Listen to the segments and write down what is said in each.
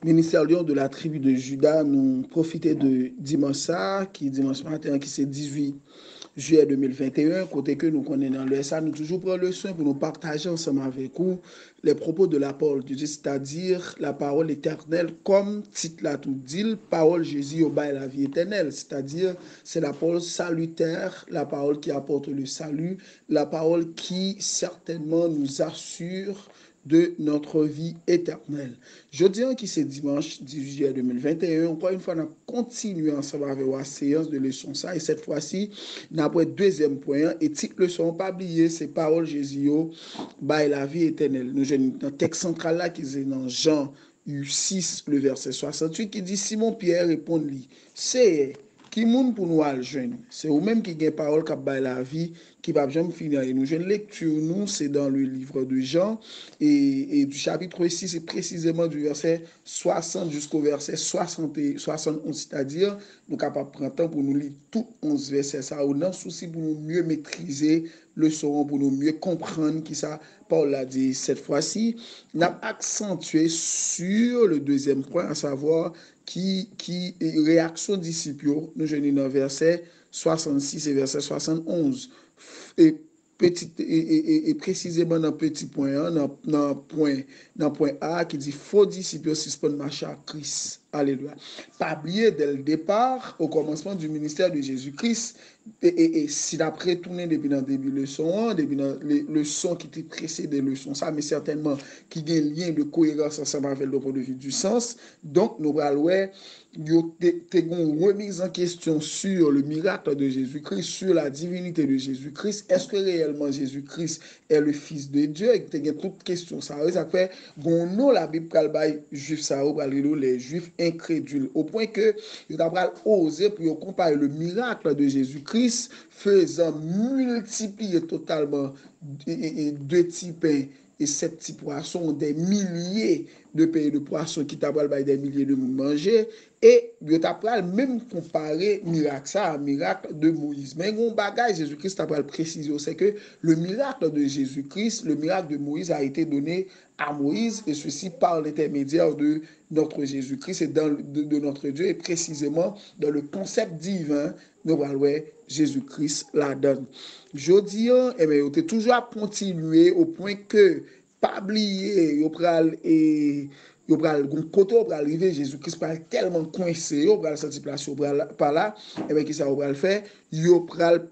Ministère Lion de la tribu de Juda, nous profiter de dimanche dimanche matin, qui c'est 18 juillet 2021, côté que nous connaissons dans le SA, nous toujours prenons le soin pour nous partager ensemble avec vous les propos de la parole de Dieu, c'est-à-dire la parole éternelle, comme titre là tout dit, parole Jésus au bas et la vie éternelle, c'est-à-dire c'est la parole salutaire, la parole qui apporte le salut, la parole qui certainement nous assure de notre vie éternelle. Jeudi, qui c'est dimanche 18 juillet 2021, encore une fois, on a continué ensemble avec la séance de leçon ça, et cette fois-ci, on a pris deuxième point, et titre leçon, pas oublier, c'est parole Jésus, by la vie éternelle. Nous avons un texte central là qui est dans Jean 6, le verset 68, qui dit, Simon Pierre répond-lui, c'est qui moun pour nous al joindre. C'est vous-même qui gagne parole qui a la vie, qui va jamais finir. Et nous, une lecture, nous, c'est dans le livre de Jean, et du chapitre 6, c'est précisément du verset 60 jusqu'au verset 71, c'est-à-dire, nous sommes capables de prendre temps pour nous lire tout 11 versets, ça, ou non, souci pour nous mieux maîtriser le son, pour nous mieux comprendre qui ça, Paul a dit cette fois-ci, n'a accentué sur le deuxième point, à savoir, qui réaction disciples, nous venons dans verset 66 et verset 71. Et précisément dans le petit point 1, dans point A, qui dit faux disciples suspendent marcher à Christ. Alléluia. Pas oublier dès le départ, au commencement du ministère de Jésus-Christ, et si d'après tourner depuis dans le début de leçon, depuis dans les leçons qui étaient précédées des leçons, ça, mais certainement qui a un lien de cohérence ensemble avec le point de vue du sens. Donc, nous allons une remise en question sur le miracle de Jésus-Christ, sur la divinité de Jésus-Christ. Est-ce que réellement Jésus-Christ est le Fils de Dieu? Et il y a toutes questions. Ça fait qu'on a la Bible qui juifs, ça les juifs incrédules, au point que ils ont osé pour comparer le miracle de Jésus-Christ faisant multiplier totalement deux petits pains et 7 petits poissons, des milliers de pays de poissons qui t'appellent des milliers de monde manger. Et je t'apprends même comparer miracle ça à miracle de Moïse. Mais un bagage, Jésus-Christ t'apprend préciser, c'est que le miracle de Jésus-Christ, le miracle de Moïse a été donné à Moïse, et ceci par l'intermédiaire de notre Jésus-Christ et de notre Dieu, et précisément dans le concept divin, nous allons Jésus-Christ la donne. Je dis, eh bien, on toujours à continuer au point que, pas oublier, yo pral gon kote ou pral rive Jésus-Christ pral tellement coincé, yo pral senti place yo pral par là, et bien qui ça pral faire, yo pral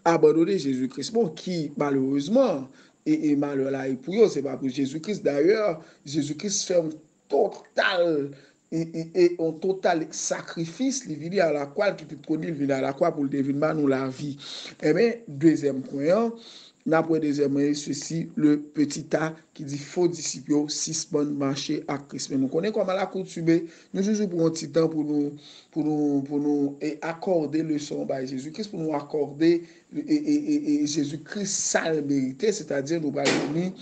abandonner Jésus-Christ. Bon, qui malheureusement et malheur là pour eux, c'est pas pour Jésus-Christ. D'ailleurs, Jésus-Christ fait un total un total sacrifice, il vient à la croix, qui peut connu, il vient à la croix pour le devenir nous la vie. Eh bien, deuxième point, après deuxième, ceci, le petit A qui dit faux disciples, suspend marcher à Christ. Mais nous connaissons comment l'accoutumer, nous toujours pour un petit temps pour nous accorder le son à Jésus-Christ, pour nous accorder et Jésus-Christ sa vérité, c'est-à-dire nous allons venir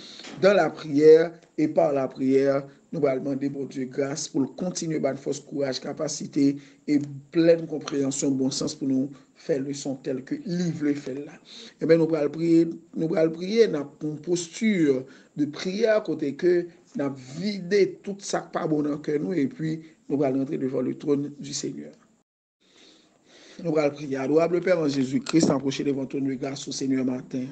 dans la prière et par la prière, nous allons demander pour Dieu grâce pour continuer à force, courage, capacité et pleine compréhension, bon sens pour nous faire le son tel que livre le fait là. Et bien nous allons prier dans une posture de prière côté que nous avons vidé tout ça pas bon dans cœur nous et puis nous allons entrer devant le trône du Seigneur. Nous allons prier. Adorable Père en Jésus-Christ, approcher devant ton de grâce au Seigneur matin.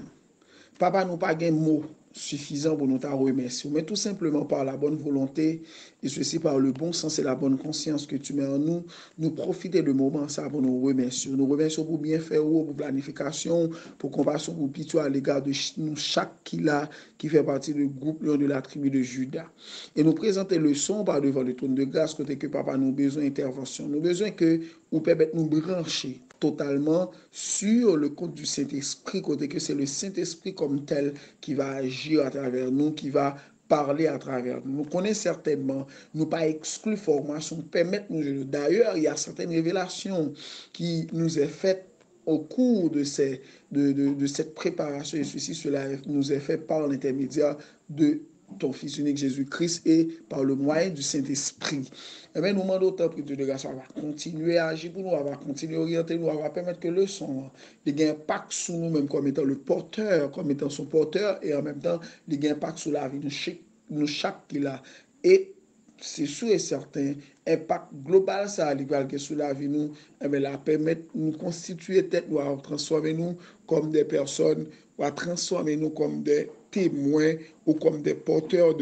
Papa, nous pas de mots suffisants pour nous te remercier, mais tout simplement par la bonne volonté et ceci par le bon sens et la bonne conscience que tu mets en nous, nous profiter de moment ça pour nous remercier. Nous remercions pour bien faire, pour planification, pour compassion, pour pitié à l'égard de nous, chaque qui fait partie du groupe de la tribu de Juda. Et nous présenter le son par devant le trône de grâce, côté que papa, nous besoin d'intervention. Nous besoin que vous permettez nous brancher totalement sur le compte du Saint-Esprit, côté que c'est le Saint-Esprit comme tel qui va agir à travers nous, qui va parler à travers nous. Nous connaissons certainement, nous pas exclure formation, permettre nous. D'ailleurs, il y a certaines révélations qui nous est faites au cours de cette préparation, et cela nous est fait par l'intermédiaire de ton Fils unique Jésus-Christ et par le moyen du Saint-Esprit. Eh bien, nous demandons autant que Dieu de grâce, on va continuer à agir pour nous, on va continuer à orienter nous, on va permettre que le son ait un impact sur nous-mêmes comme étant le porteur, comme étant son porteur, et en même temps, il y a un impact sur la vie de chaque qui l'a. Et c'est sûr et certain, impact global ça a que sur la vie nous, la permettre nous constituer tête, nous à transformer nous comme des personnes, ou à transformer nous comme des témoins ou comme des porteurs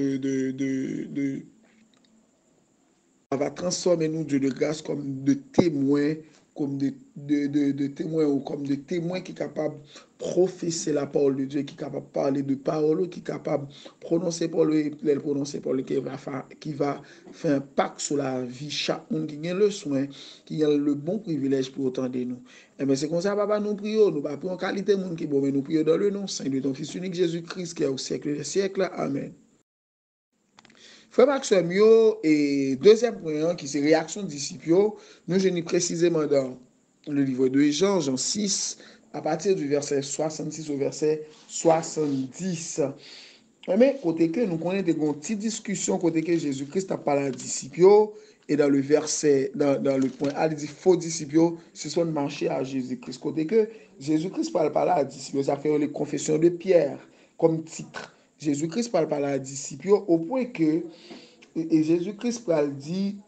on va transformer nous, Dieu de grâce, comme de témoins, comme de témoins ou comme de témoins qui sont capables de professer la parole de Dieu, qui sont capables de parler de parole, qui sont capables de prononcer parole, qui va faire un impact sur la vie chaque monde qui a le soin, qui a le bon privilège pour autant de nous. Et bien c'est comme ça, papa, nous prions, nous ne prions en qualité de monde qui est bon, mais nous prions dans le nom saint de ton Fils unique Jésus-Christ qui est au siècle des siècles. Amen. Frère Maxime, et deuxième point, qui c'est réaction disciples, nous je n'ai précisément dans le livre de Jean, Jean 6, à partir du verset 66 au verset 70. Mais côté que nous connaissons des petites discussions, côté que Jésus-Christ a parlé à disciples, et dans le verset, dans le point A, il dit faux disciples, ce sont de marcher à Jésus-Christ. Côté que Jésus-Christ parle par là à disciples, ça fait les confessions de Pierre comme titre. Jésus-Christ parle par là à disciples au point que et Jésus-Christ parle dit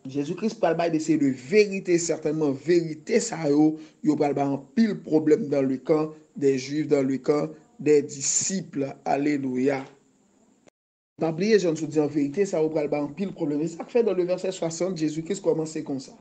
Jésus-Christ parle d'essayer de vérité certainement vérité ça yo parle en pile problème dans le camp des Juifs, dans le camp des disciples. Alléluia. Pas oublier, je ne dis en vérité, ça vous parle en pile problème. Et ça fait dans le verset 60, Jésus-Christ commence comme ça.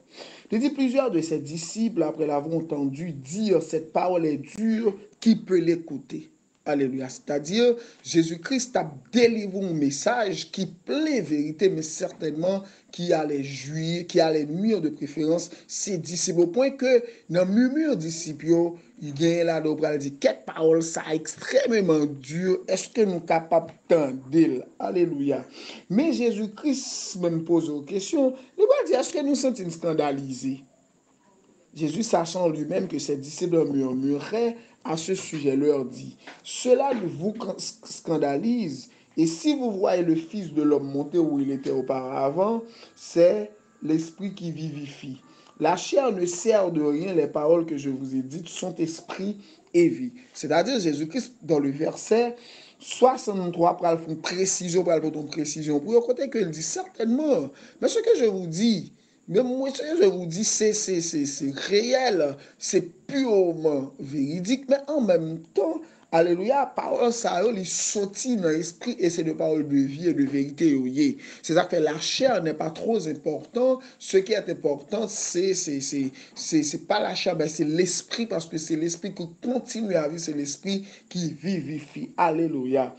Il dit plusieurs de ses disciples, après l'avoir entendu dire cette parole est dure, qui peut l'écouter? Alléluia. C'est-à-dire, Jésus-Christ a délivré un message qui plaît vérité, mais certainement qui allait jouir, qui allait nuire de préférence ses disciples. Au point que dans le murmure disciples, il y a là d'obral dit, quelle parole ça extrêmement dur, est-ce que nous sommes capables d'entendre? Alléluia. Mais Jésus-Christ me pose une question, il va dire, est-ce que nous sommes scandalisés? Jésus, sachant lui-même que ses disciples murmuraient à ce sujet, leur dit, cela vous scandalise, et si vous voyez le Fils de l'homme monter où il était auparavant, c'est l'Esprit qui vivifie. La chair ne sert de rien, les paroles que je vous ai dites sont esprit et vie. C'est-à-dire, Jésus-Christ, dans le verset 63, pour faire une précision, pour le côté qu'il dit certainement, mais ce que je vous dis, mais moi, je vous dis, c'est réel, c'est purement véridique, mais en même temps, alléluia, parole ça, il sortit dans l'esprit et c'est de parole de vie et de vérité. C'est-à-dire que la chair n'est pas trop important. Ce qui est important, c'est pas la chair, mais c'est l'esprit, parce que c'est l'esprit qui continue à vivre, c'est l'esprit qui vivifie. Alléluia.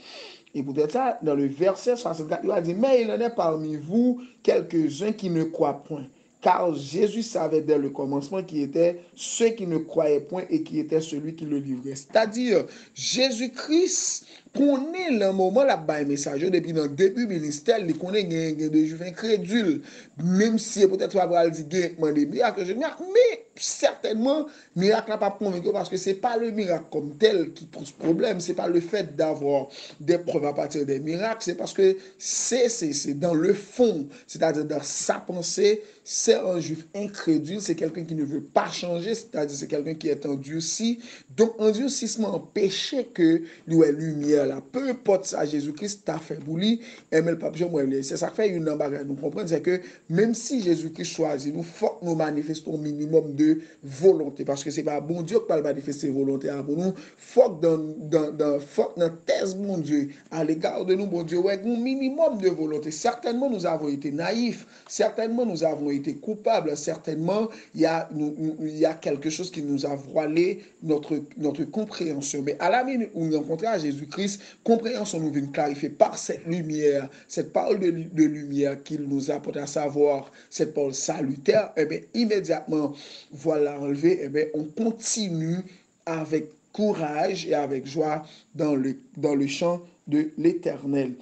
Et peut-être ça, dans le verset 64, il a dit, mais il en est parmi vous quelques-uns qui ne croient point. Car Jésus savait dès le commencement qui était ceux qui ne croyaient point et qui était celui qui le livrait. C'est-à-dire, Jésus-Christ connaît le moment là bas message depuis dans le début ministère, il connaît des juifs incrédules, même si peut-être on va dire des miracles, mais certainement miracle n'a pas convaincu parce que c'est pas le miracle comme tel qui pose problème, c'est pas le fait d'avoir des preuves à partir des miracles, c'est parce que c'est dans le fond, c'est-à-dire dans sa pensée, c'est un juif incrédule, c'est quelqu'un qui ne veut pas changer, c'est-à-dire c'est quelqu'un qui est endurci. Donc endurcissement péché que nous est lumière là, peu importe ça Jésus-Christ t'a fait boulir, et mais le pape Jean c'est ça fait une embarras nous comprendre, c'est que même si Jésus-Christ choisit nous, faut que nous manifestons un minimum de volonté, parce que c'est pas bon Dieu qui va manifester volonté pour nous, faut que dans thèse mon Dieu à l'égard de nous, bon Dieu, ouais, un minimum de volonté. Certainement nous avons été naïfs, certainement nous avons été coupables, certainement il y a quelque chose qui nous a voilé notre compréhension. Mais à la minute où nous rencontrons à Jésus-Christ, compréhension nous vient clarifier par cette lumière, cette parole de lumière qu'il nous apporte à savoir, cette parole salutaire, et bien immédiatement, voilà enlevé, et bien on continue avec courage et avec joie dans le champ de l'Éternel.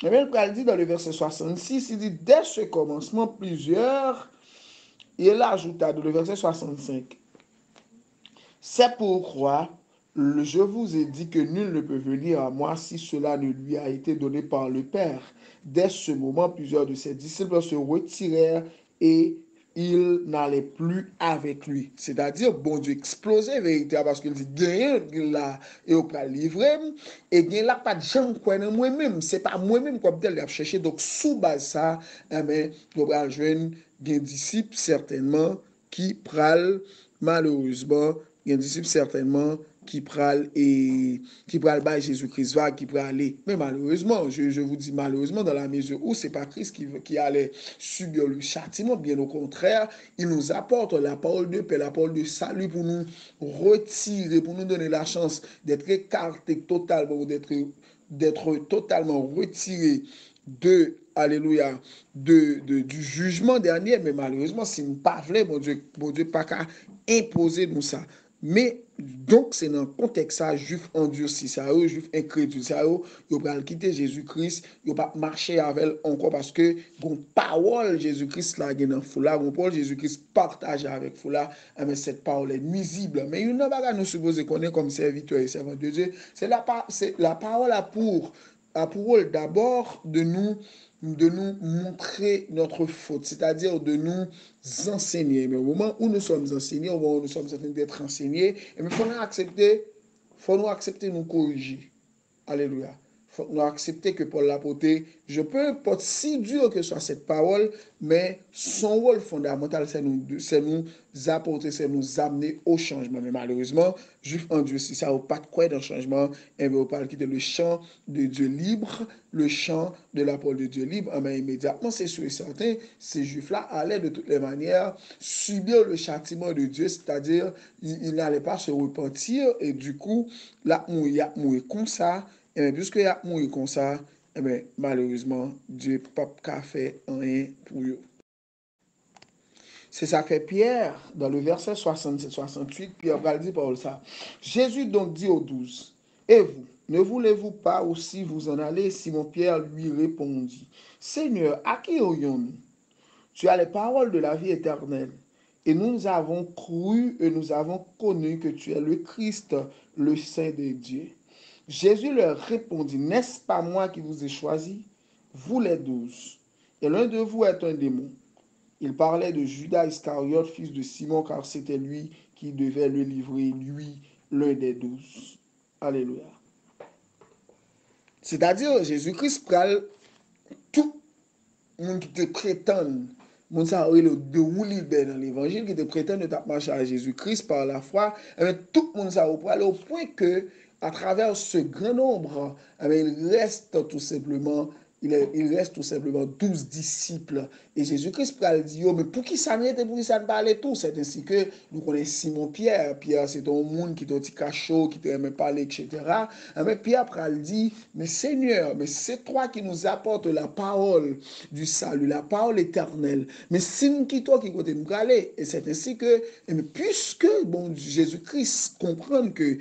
Et bien, il dit dans le verset 66, il dit, dès ce commencement, plusieurs, et il ajouta dans le verset 65, c'est pourquoi je vous ai dit que nul ne peut venir à moi si cela ne lui a été donné par le Père. Dès ce moment, plusieurs de ses disciples se retirèrent et il n'allait plus avec lui. C'est-à-dire, bon Dieu explosait vérité parce qu'il dit, gagne là, et on peut livrer, et gagne là, pas de gens quoi moi-même, c'est pas moi-même comme tel, il a cherché. Donc, sous base ça, eh bien, on va joindre des disciples certainement qui pral, malheureusement, des disciples certainement qui pral et qui pral bas Jésus-Christ va, qui pral aller. Mais malheureusement, je vous dis malheureusement, dans la mesure où c'est pas Christ qui allait subir le châtiment, bien au contraire, il nous apporte la parole de paix, la parole de salut pour nous retirer, pour nous donner la chance d'être écartés totalement, d'être totalement retirés de, alléluia, du jugement dernier, mais malheureusement, si nous ne pas bon Dieu, pas qu'à imposer nous ça. Mais donc, c'est dans le contexte ça, juif endurci, ça, juif incrédule, ça, ils vont quitter Jésus-Christ, ils vont pas marcher avec elle encore parce que, bon, parole Jésus-Christ là, dans foula, bon, parole Jésus-Christ partage avec foula, mais cette parole est nuisible. Mais il n'a pas nous supposer qu'on est comme serviteur et servant de Dieu. C'est la parole a pour rôle d'abord de nous montrer notre faute, c'est-à-dire de nous enseigner. Mais au moment où nous sommes enseignés, au moment où nous sommes en train d'être enseignés, il faut nous accepter nous corriger. Alléluia. Il faut nous accepter que Paul l'apôtre, je peux pas si dur que soit cette parole, mais son rôle fondamental, c'est nous apporter, c'est nous amener au changement. Mais malheureusement, juif en Dieu, si ça n'a pas de quoi dans le changement, et on parle quitter le champ de Dieu libre, le champ de la parole de Dieu libre, mais immédiatement, c'est sûr et certain, ces juifs-là allaient de toutes les manières subir le châtiment de Dieu, c'est-à-dire, ils n'allaient pas se repentir, et du coup, là, il y a mourir comme ça, et bien, puisque y a mourir comme ça, eh bien, malheureusement, Dieu n'a pas fait rien pour eux. C'est ça que Pierre, dans le verset 67-68, Pierre va dire par ça. Jésus donc dit aux 12, et vous, ne voulez-vous pas aussi vous en aller? Simon-Pierre lui répondit, Seigneur, à qui aurions-nous? Tu as les paroles de la vie éternelle. Et nous avons cru et nous avons connu que tu es le Christ, le Saint de Dieu. Jésus leur répondit, n'est-ce pas moi qui vous ai choisi, vous les 12, et l'un de vous est un démon. Il parlait de Judas Iscariote, fils de Simon, car c'était lui qui devait le livrer, lui, l'un des 12. Alléluia. C'est-à-dire, Jésus-Christ pral tout le monde qui te prétend, mon ça aurait le déroulé dans l'évangile, qui te prétend de marcher à Jésus-Christ par la foi, tout le monde ça au point que, à travers ce grand nombre, il reste tout simplement il reste tout simplement 12 disciples. Et Jésus-Christ dit, mais pour qui ça n'était, pour qui ça ne parlait tout? C'est ainsi que nous connaissons Simon-Pierre. Pierre, c'est un monde qui est cachot, qui t'aime parler, etc. Mais Pierre dit, mais Seigneur, mais c'est toi qui nous apportes la parole du salut, la parole éternelle. Mais c'est toi qui côté nous aller. Et c'est ainsi que, puisque bon, Jésus-Christ comprend que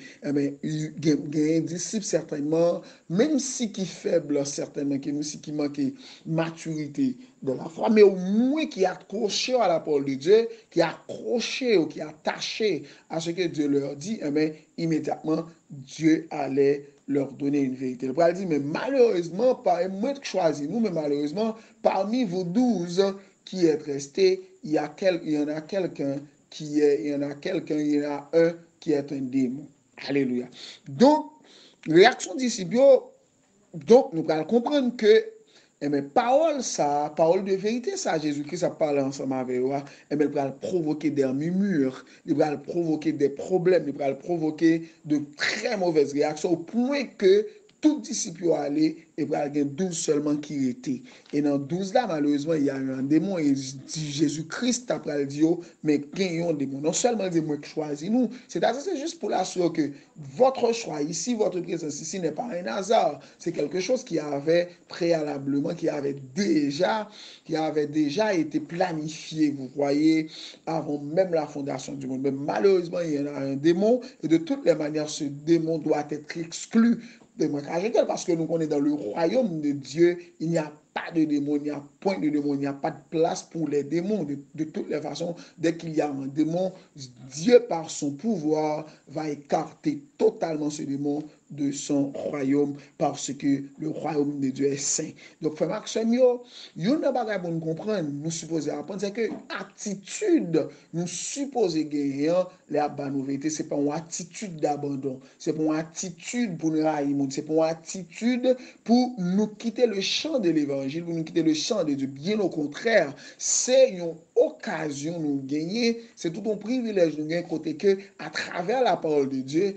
il y a un disciple certainement, même si qui est faible certainement, qui manque maturité de la foi, mais au moins qui est accroché à la parole de Dieu, qui est accroché ou qui est attaché à ce que Dieu leur dit, immédiatement, Dieu allait leur donner une vérité. Le Paul dit, mais malheureusement, pas moi qui choisis nous, mais malheureusement, parmi vous 12 qui êtes restés, il y en a quelqu'un il y en a un qui est un démon. Alléluia. Donc, réaction disciple, donc nous allons comprendre que parole ça, parole de vérité ça, Jésus-Christ a parlé ensemble avec vous, elle va provoquer des murmures, il va provoquer des problèmes, il va provoquer de très mauvaises réactions au point que tout disciple aller et va y avoir 12 seulement qui étaient. Et dans 12 là, malheureusement, il y a eu un démon et Jésus-Christ après le dit, mais gagnons un démon. Non seulement des démons qui choisissent nous, c'est-à-dire c'est juste pour l'assurer que votre choix ici, votre présence ici n'est pas un hasard. C'est quelque chose qui avait préalablement, qui avait déjà été planifié, vous voyez, avant même la fondation du monde. Mais malheureusement, il y en a un démon et de toutes les manières, ce démon doit être exclu. Parce que nous connaissons dans le royaume de Dieu, il n'y a pas de démon, il n'y a point de démon, il n'y a pas de place pour les démons. De toutes les façons, dès qu'il y a un démon, Dieu, par son pouvoir, va écarter totalement ce démon de son royaume parce que le royaume de Dieu est saint. Donc, frère Maxime, il y a une bagage pour nous comprendre, nous supposons apprendre, c'est que attitude, nous supposons gagner les vérité, c'est pas une attitude d'abandon, c'est pas une attitude pour nous haïr, c'est pas une attitude pour nous quitter le champ de l'évangile, pour nous quitter le champ de Dieu. Bien au contraire, c'est une occasion nous gagner, c'est tout un privilège nous gagner côté que à travers la parole de Dieu,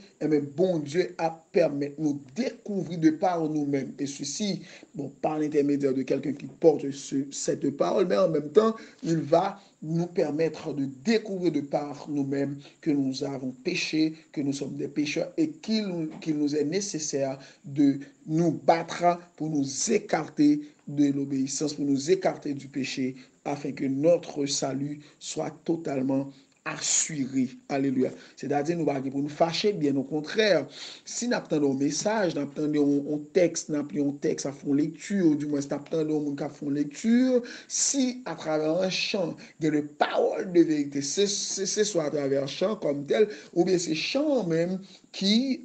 bon Dieu a permis de nous découvrir de par nous-mêmes. Et ceci, bon, par l'intermédiaire de quelqu'un qui porte cette parole, mais en même temps, il va nous permettre de découvrir de par nous-mêmes que nous avons péché, que nous sommes des pécheurs et qu'il nous est nécessaire de nous battre pour nous écarter de l'obéissance, pour nous écarter du péché, afin que notre salut soit totalement assuré. Alléluia. C'est-à-dire, nous ne pour nous fâcher, bien au contraire. Si nous attendons un message, nous attendons un texte, nous appelons un texte à fond lecture, ou du moins, nous attendons un cas à fond lecture, si à travers un chant, il y a une parole de vérité, c'est soit à travers un chant comme tel, ou bien c'est chant même qui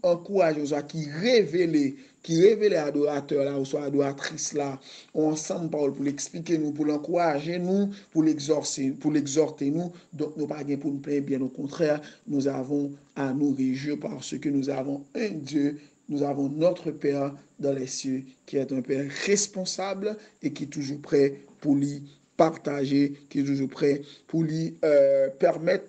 encourage, qui révèle adorateur là, ou soit adoratrice là, ensemble parole pour l'expliquer nous, pour l'encourager nous, pour l'exhorter nous. Donc nous pas pour nous plaindre, bien au contraire, nous avons à nous réjouir parce que nous avons un Dieu, nous avons notre Père dans les cieux qui est un Père responsable et qui est toujours prêt pour lui partager, qui est toujours prêt pour lui permettre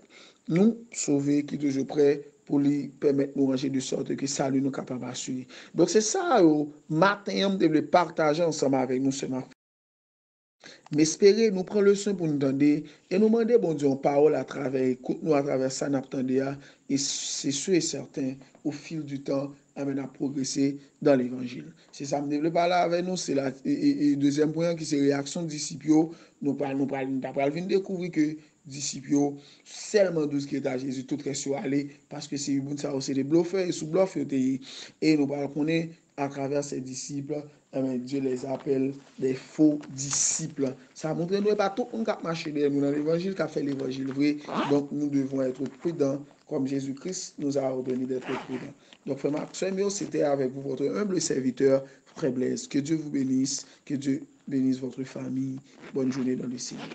nous sauver, qui est toujours prêt pour lui permettre de nous ranger de sorte que ça lui nous capable d'assurer. Donc c'est ça, au matin, on devait partager ensemble avec nous ce matin. Mais espérer, nous prendre le soin pour nous donner et nous demander, bon Dieu, en parole à travers, écoute-nous à travers ça, nous attendons, et c'est sûr et certain, au fil du temps, amène à progresser dans l'évangile. C'est ça, me développe là avec nous, c'est la, et deuxième point, qui c'est réaction de disciples, nous venir découvrir que disciples, seulement 12 qui est à Jésus, tout reste sur aller, parce que c'est une ça aussi des bluffeurs et sous-bluffeurs, et nous parlons qu'on est à travers ces disciples, Dieu les appelle des faux disciples. Ça montre que nous n'est pas tout le monde qui a marché derrière nous dans l'évangile, qui a fait l'évangile vrai. Donc nous devons être prudents, comme Jésus-Christ nous a ordonné d'être prudents. Donc, frère Maxime, c'était avec vous votre humble serviteur, Frère Blaise. Que Dieu vous bénisse, que Dieu bénisse votre famille. Bonne journée dans le Seigneur.